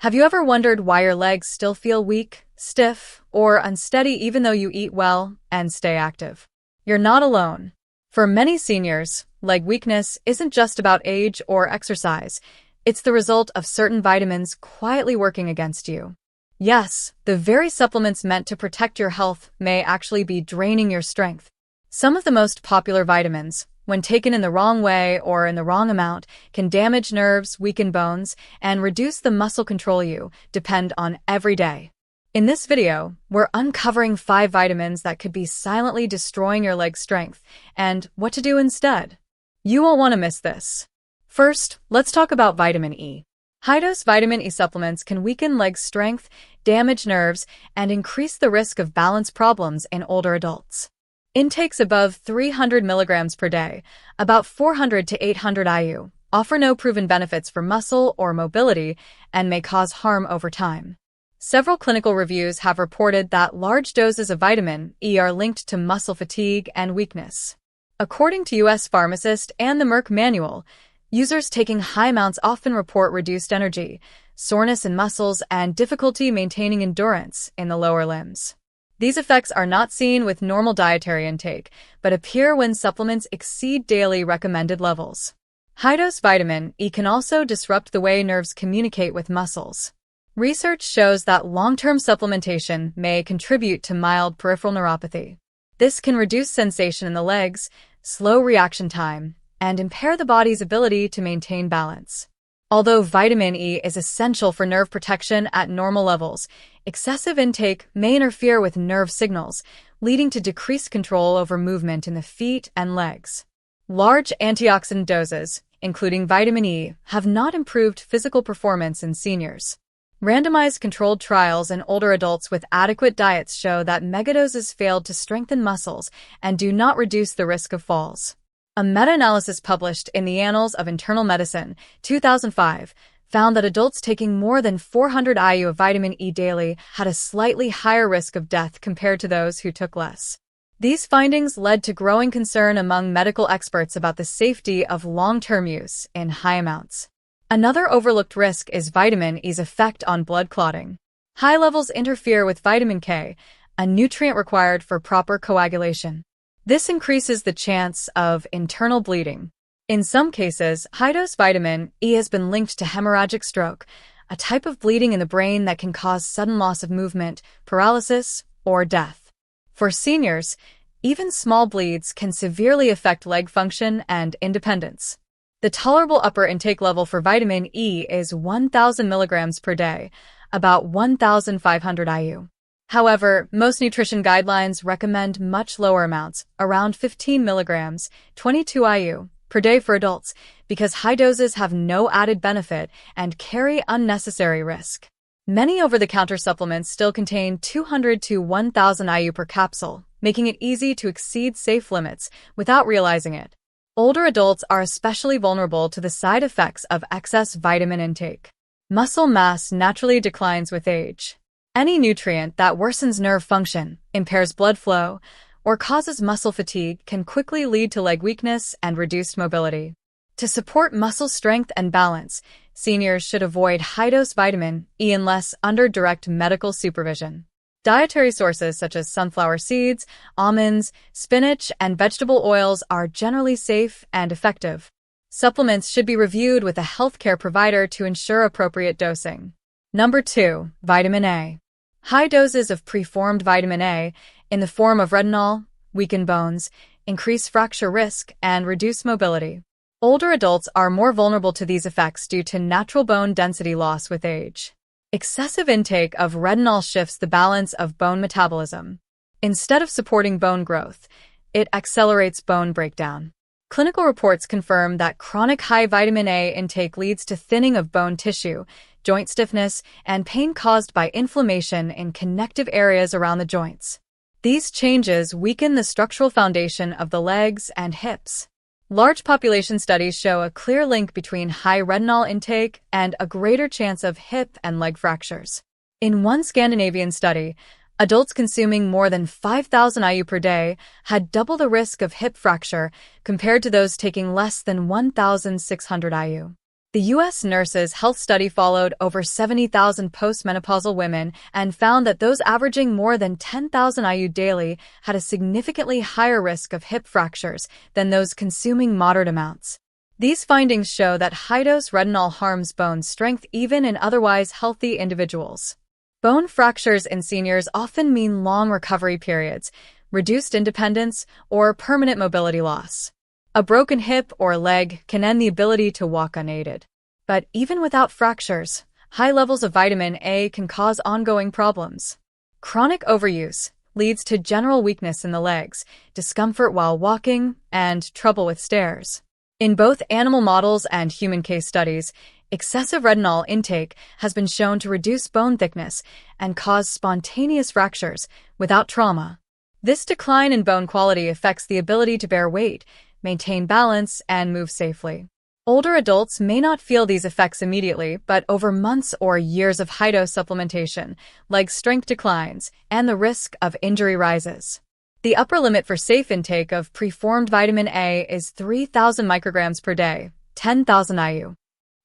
Have you ever wondered why your legs still feel weak, stiff, or unsteady even though you eat well and stay active? You're not alone. For many seniors, leg weakness isn't just about age or exercise. It's the result of certain vitamins quietly working against you. Yes, the very supplements meant to protect your health may actually be draining your strength. Some of the most popular vitamins, when taken in the wrong way or in the wrong amount, can damage nerves, weaken bones, and reduce the muscle control you depend on every day. In this video, we're uncovering 5 vitamins that could be silently destroying your leg strength and what to do instead. You won't want to miss this. First, let's talk about vitamin E. High-dose vitamin E supplements can weaken leg strength, damage nerves, and increase the risk of balance problems in older adults. Intakes above 300 milligrams per day, about 400 to 800 IU, offer no proven benefits for muscle or mobility and may cause harm over time. Several clinical reviews have reported that large doses of vitamin E are linked to muscle fatigue and weakness. According to U.S. Pharmacist and the Merck Manual, users taking high amounts often report reduced energy, soreness in muscles, and difficulty maintaining endurance in the lower limbs. These effects are not seen with normal dietary intake, but appear when supplements exceed daily recommended levels. High-dose vitamin E can also disrupt the way nerves communicate with muscles. Research shows that long-term supplementation may contribute to mild peripheral neuropathy. This can reduce sensation in the legs, slow reaction time, and impair the body's ability to maintain balance. Although vitamin E is essential for nerve protection at normal levels, excessive intake may interfere with nerve signals, leading to decreased control over movement in the feet and legs. Large antioxidant doses, including vitamin E, have not improved physical performance in seniors. Randomized controlled trials in older adults with adequate diets show that megadoses failed to strengthen muscles and do not reduce the risk of falls. A meta-analysis published in the Annals of Internal Medicine, 2005, found that adults taking more than 400 IU of vitamin E daily had a slightly higher risk of death compared to those who took less. These findings led to growing concern among medical experts about the safety of long-term use in high amounts. Another overlooked risk is vitamin E's effect on blood clotting. High levels interfere with vitamin K, a nutrient required for proper coagulation. This increases the chance of internal bleeding. In some cases, high-dose vitamin E has been linked to hemorrhagic stroke, a type of bleeding in the brain that can cause sudden loss of movement, paralysis, or death. For seniors, even small bleeds can severely affect leg function and independence. The tolerable upper intake level for vitamin E is 1,000 milligrams per day, about 1,500 IU. However, most nutrition guidelines recommend much lower amounts, around 15 milligrams, 22 IU, per day for adults, because high doses have no added benefit and carry unnecessary risk. Many over-the-counter supplements still contain 200 to 1,000 IU per capsule, making it easy to exceed safe limits without realizing it. Older adults are especially vulnerable to the side effects of excess vitamin intake. Muscle mass naturally declines with age. Any nutrient that worsens nerve function, impairs blood flow, or causes muscle fatigue can quickly lead to leg weakness and reduced mobility. To support muscle strength and balance, seniors should avoid high-dose vitamin E unless under direct medical supervision. Dietary sources such as sunflower seeds, almonds, spinach, and vegetable oils are generally safe and effective. Supplements should be reviewed with a healthcare provider to ensure appropriate dosing. Number 2. Vitamin A. High doses of preformed vitamin A, in the form of retinol, weaken bones, increase fracture risk, and reduce mobility. Older adults are more vulnerable to these effects due to natural bone density loss with age. Excessive intake of retinol shifts the balance of bone metabolism. Instead of supporting bone growth, it accelerates bone breakdown. Clinical reports confirm that chronic high vitamin A intake leads to thinning of bone tissue, joint stiffness, and pain caused by inflammation in connective areas around the joints. These changes weaken the structural foundation of the legs and hips. Large population studies show a clear link between high retinol intake and a greater chance of hip and leg fractures. In one Scandinavian study, adults consuming more than 5,000 IU per day had double the risk of hip fracture compared to those taking less than 1,600 IU. The U.S. Nurses Health Study followed over 70,000 postmenopausal women and found that those averaging more than 10,000 IU daily had a significantly higher risk of hip fractures than those consuming moderate amounts. These findings show that high-dose retinol harms bone strength even in otherwise healthy individuals. Bone fractures in seniors often mean long recovery periods, reduced independence, or permanent mobility loss. A broken hip or leg can end the ability to walk unaided. But even without fractures, high levels of vitamin A can cause ongoing problems. Chronic overuse leads to general weakness in the legs, discomfort while walking, and trouble with stairs. In both animal models and human case studies, excessive retinol intake has been shown to reduce bone thickness and cause spontaneous fractures without trauma. This decline in bone quality affects the ability to bear weight, maintain balance, and move safely. Older adults may not feel these effects immediately, but over months or years of high-dose supplementation, leg strength declines, and the risk of injury rises. The upper limit for safe intake of preformed vitamin A is 3,000 micrograms per day, 10,000 IU.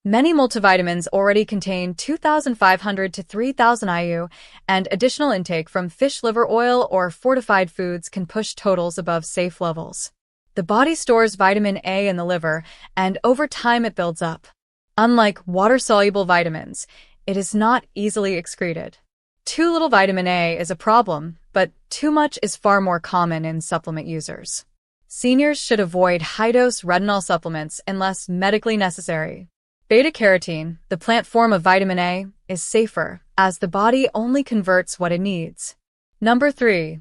Many multivitamins already contain 2,500 to 3,000 IU, and additional intake from fish liver oil or fortified foods can push totals above safe levels. The body stores vitamin A in the liver, and over time it builds up. Unlike water-soluble vitamins, it is not easily excreted. Too little vitamin A is a problem, but too much is far more common in supplement users. Seniors should avoid high-dose retinol supplements unless medically necessary. Beta-carotene, the plant form of vitamin A, is safer, as the body only converts what it needs. Number 3.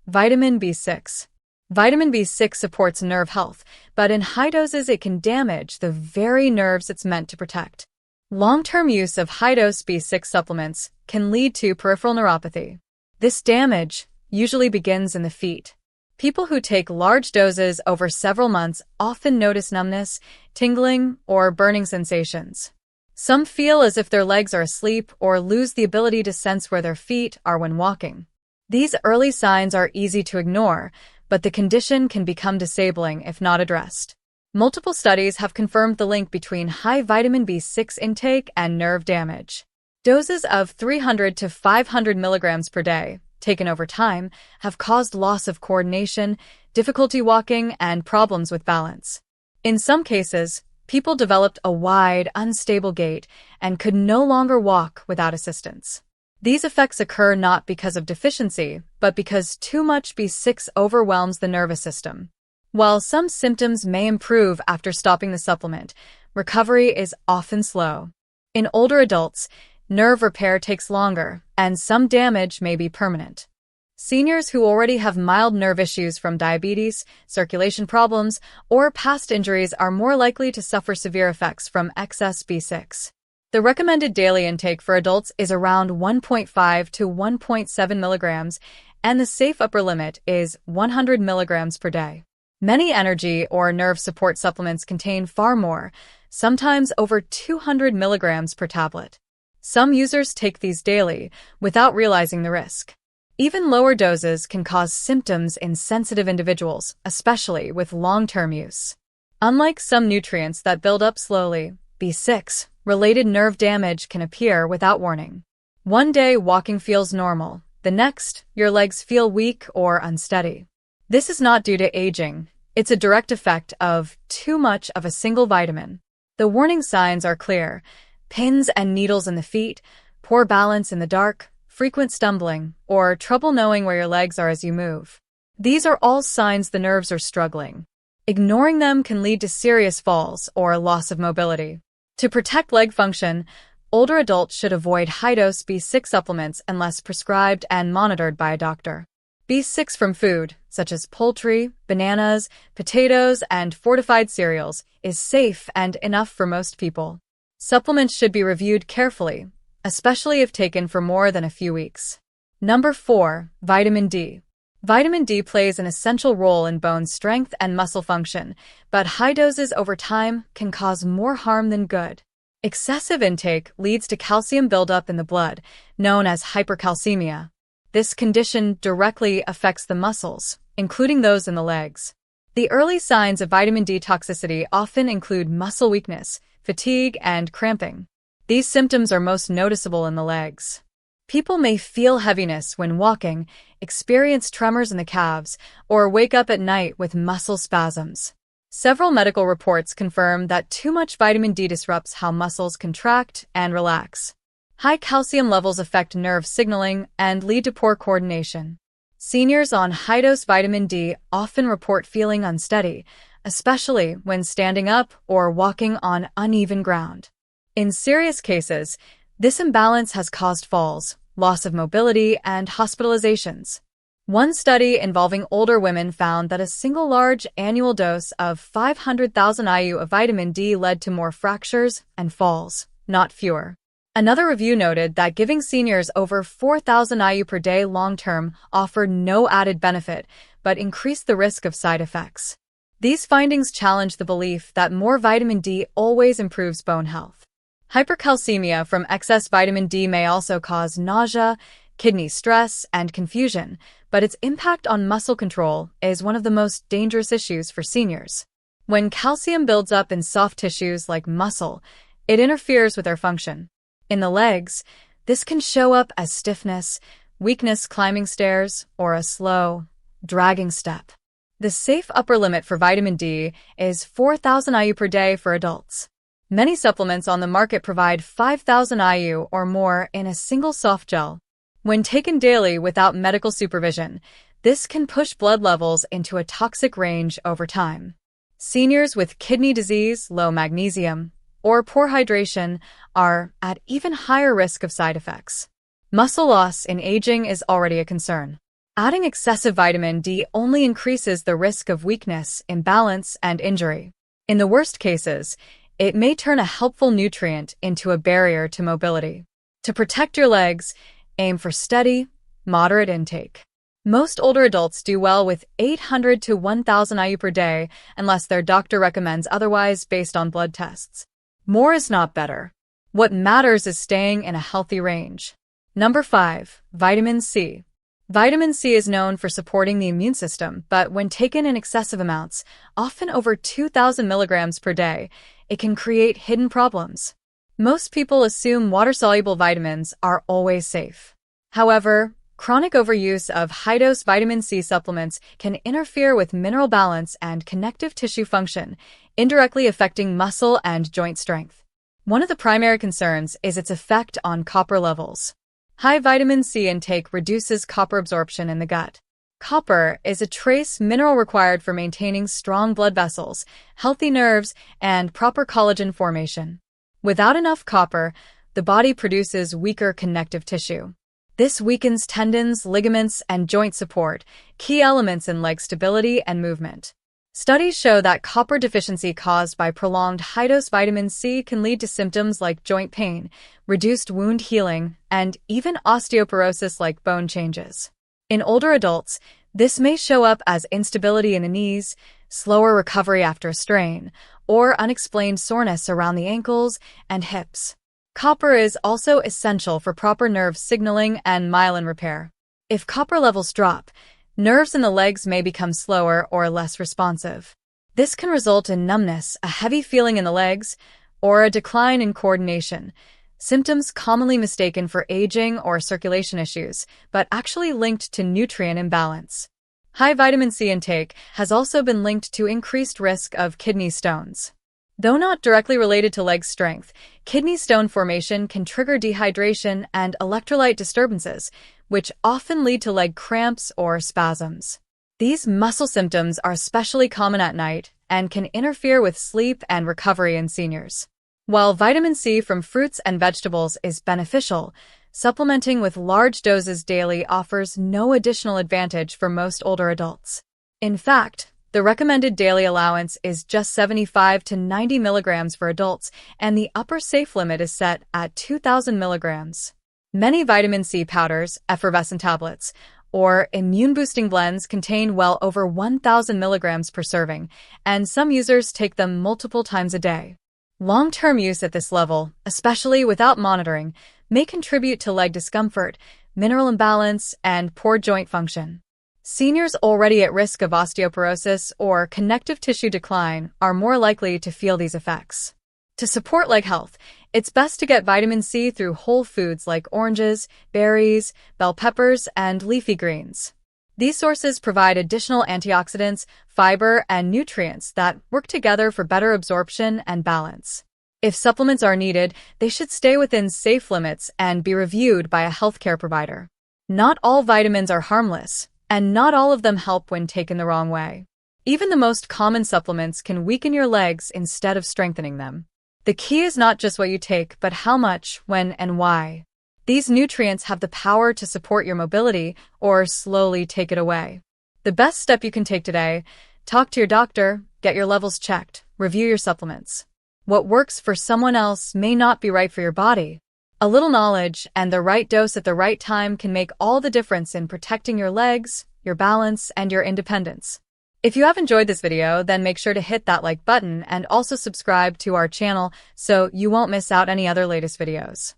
Vitamin B6. Vitamin B6 supports nerve health, but in high doses it can damage the very nerves it's meant to protect. Long-term use of high-dose B6 supplements can lead to peripheral neuropathy. This damage usually begins in the feet. People who take large doses over several months often notice numbness, tingling, or burning sensations. Some feel as if their legs are asleep or lose the ability to sense where their feet are when walking. These early signs are easy to ignore, but the condition can become disabling if not addressed. Multiple studies have confirmed the link between high vitamin B6 intake and nerve damage. Doses of 300 to 500 milligrams per day, taken over time, have caused loss of coordination, difficulty walking, and problems with balance. In some cases, people developed a wide, unstable gait and could no longer walk without assistance. These effects occur not because of deficiency, but because too much B6 overwhelms the nervous system. While some symptoms may improve after stopping the supplement, recovery is often slow. In older adults, nerve repair takes longer, and some damage may be permanent. Seniors who already have mild nerve issues from diabetes, circulation problems, or past injuries are more likely to suffer severe effects from excess B6. The recommended daily intake for adults is around 1.5 to 1.7 milligrams, and the safe upper limit is 100 milligrams per day. Many energy or nerve support supplements contain far more, sometimes over 200 milligrams per tablet. Some users take these daily without realizing the risk. Even lower doses can cause symptoms in sensitive individuals, especially with long-term use. Unlike some nutrients that build up slowly, B6-related nerve damage can appear without warning. One day walking feels normal, the next, your legs feel weak or unsteady. This is not due to aging, it's a direct effect of too much of a single vitamin. The warning signs are clear: pins and needles in the feet, poor balance in the dark, frequent stumbling, or trouble knowing where your legs are as you move. These are all signs the nerves are struggling. Ignoring them can lead to serious falls or loss of mobility. To protect leg function, older adults should avoid high-dose B6 supplements unless prescribed and monitored by a doctor. B6 from food, such as poultry, bananas, potatoes, and fortified cereals, is safe and enough for most people. Supplements should be reviewed carefully, especially if taken for more than a few weeks. Number 4. Vitamin D. Vitamin D plays an essential role in bone strength and muscle function, but high doses over time can cause more harm than good. Excessive intake leads to calcium buildup in the blood, known as hypercalcemia. This condition directly affects the muscles, including those in the legs. The early signs of vitamin D toxicity often include muscle weakness, fatigue, and cramping. These symptoms are most noticeable in the legs. People may feel heaviness when walking, experience tremors in the calves, or wake up at night with muscle spasms. Several medical reports confirm that too much vitamin D disrupts how muscles contract and relax. High calcium levels affect nerve signaling and lead to poor coordination. Seniors on high-dose vitamin D often report feeling unsteady, especially when standing up or walking on uneven ground. In serious cases, this imbalance has caused falls, loss of mobility, and hospitalizations. One study involving older women found that a single large annual dose of 500,000 IU of vitamin D led to more fractures and falls, not fewer. Another review noted that giving seniors over 4,000 IU per day long-term offered no added benefit, but increased the risk of side effects. These findings challenge the belief that more vitamin D always improves bone health. Hypercalcemia from excess vitamin D may also cause nausea, kidney stress, and confusion, but its impact on muscle control is one of the most dangerous issues for seniors. When calcium builds up in soft tissues like muscle, it interferes with their function. In the legs, this can show up as stiffness, weakness climbing stairs, or a slow, dragging step. The safe upper limit for vitamin D is 4,000 IU per day for adults. Many supplements on the market provide 5,000 IU or more in a single soft gel. When taken daily without medical supervision, this can push blood levels into a toxic range over time. Seniors with kidney disease, low magnesium, or poor hydration are at even higher risk of side effects. Muscle loss in aging is already a concern. Adding excessive vitamin D only increases the risk of weakness, imbalance, and injury. In the worst cases, it may turn a helpful nutrient into a barrier to mobility. To protect your legs, aim for steady, moderate intake. Most older adults do well with 800 to 1,000 IU per day unless their doctor recommends otherwise based on blood tests. More is not better. What matters is staying in a healthy range. Number 5. Vitamin C. Vitamin C is known for supporting the immune system, but when taken in excessive amounts, often over 2,000 milligrams per day, it can create hidden problems. Most people assume water-soluble vitamins are always safe. However, chronic overuse of high-dose vitamin C supplements can interfere with mineral balance and connective tissue function, indirectly affecting muscle and joint strength. One of the primary concerns is its effect on copper levels. High vitamin C intake reduces copper absorption in the gut. Copper is a trace mineral required for maintaining strong blood vessels, healthy nerves, and proper collagen formation. Without enough copper, the body produces weaker connective tissue. This weakens tendons, ligaments, and joint support, key elements in leg stability and movement. Studies show that copper deficiency caused by prolonged high-dose vitamin C can lead to symptoms like joint pain, reduced wound healing, and even osteoporosis like bone changes. In older adults, this may show up as instability in the knees, slower recovery after a strain, or unexplained soreness around the ankles and hips. Copper is also essential for proper nerve signaling and myelin repair. If copper levels drop, nerves in the legs may become slower or less responsive. This can result in numbness, a heavy feeling in the legs, or a decline in coordination, symptoms commonly mistaken for aging or circulation issues, but actually linked to nutrient imbalance. High vitamin C intake has also been linked to increased risk of kidney stones. Though not directly related to leg strength, kidney stone formation can trigger dehydration and electrolyte disturbances, which often lead to leg cramps or spasms. These muscle symptoms are especially common at night and can interfere with sleep and recovery in seniors. While vitamin C from fruits and vegetables is beneficial, supplementing with large doses daily offers no additional advantage for most older adults. In fact, the recommended daily allowance is just 75 to 90 milligrams for adults, and the upper safe limit is set at 2,000 milligrams. Many vitamin C powders, effervescent tablets, or immune-boosting blends contain well over 1,000 milligrams per serving, and some users take them multiple times a day. Long-term use at this level, especially without monitoring, may contribute to leg discomfort, mineral imbalance, and poor joint function. Seniors already at risk of osteoporosis or connective tissue decline are more likely to feel these effects. To support leg health, it's best to get vitamin C through whole foods like oranges, berries, bell peppers, and leafy greens. These sources provide additional antioxidants, fiber, and nutrients that work together for better absorption and balance. If supplements are needed, they should stay within safe limits and be reviewed by a healthcare provider. Not all vitamins are harmless, and not all of them help when taken the wrong way. Even the most common supplements can weaken your legs instead of strengthening them. The key is not just what you take, but how much, when, and why. These nutrients have the power to support your mobility or slowly take it away. The best step you can take today: talk to your doctor, get your levels checked, review your supplements. What works for someone else may not be right for your body. A little knowledge and the right dose at the right time can make all the difference in protecting your legs, your balance, and your independence. If you have enjoyed this video, then make sure to hit that like button and also subscribe to our channel so you won't miss out any other latest videos.